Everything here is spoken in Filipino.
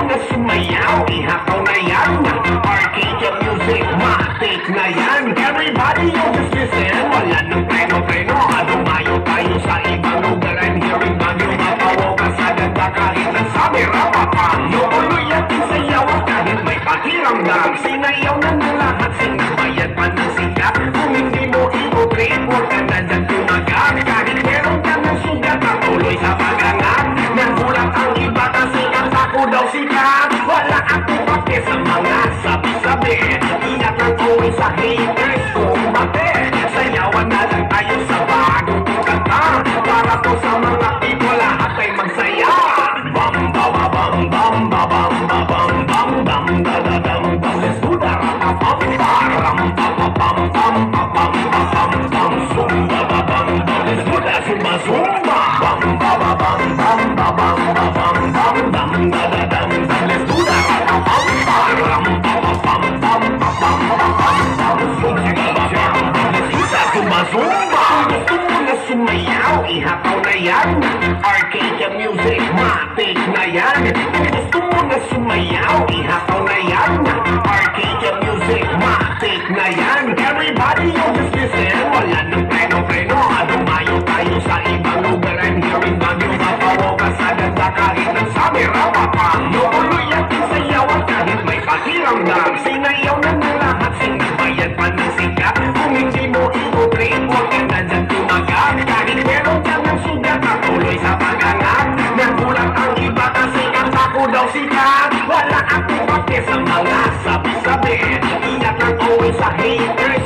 na sumayaw, ihakaw na yan. Arcade music, matik na yan. Everybody you just listen, wala nang preno-preno. Dumayo tayo sa ibang lugar and hearing bagyo. Mapawaw ka sa ganda kahit nagsabi rapapan. Tuloy ating sayawan kahit may pakiramdam. Sinayaw na ng lahat, sinabayan pa ng sikat. Kung hindi mo i-operate, huwag ka na dyan tumagat. Kahit meron ka ng sugat, tuloy sa pagangat. Nagulat ang iba kasi ang sako daw sikat. Wala akong pake sa mga sabi-sabi. Iyak ang uwi sa haters kung bakit. Sayawan na lang tayo sa bagong kanta. Para po sa mga people, lahat ay magsaya. Bam bam bam bam bam bam bam bam bam da da dam dam. Let's do that. Bam bam bam bam bam bam bam bam. Zumba bam bam. Let's do that. Zumba zumba. Bam bam bam bam bam bam bam bam bam da da dam dam. Let's do that. Bam bam bam bam bam bam bam bam. Zumba bam. Let's do that. Zumba zumba. Gusto mo na sumayaw, ihakaw na yan. Arcade music, matik na yan. Gusto mo na sumayaw, ihakaw na yan. Arcade music, matik na yan. Everybody you just listen, wala nang preno-preno. Dumayo tayo sa ibang lugar and hearing bagyo. Mapawaw ka sa ganda kahit nagsabi rapapan. Tuloy ating sayawan kahit may pakiramdam. Sinayaw na ng lahat, sinabayan pa ng sikat. Kung hindi mo i-operate, huwag ka na dyan tumagat. Kahit meron ka ng sugat, tuloy sa pagangat. Nagulat ang iba kasi ang sako daw sikat. Wala akong pake sa mga sabi-sabi. Iyak ang uwi sa haters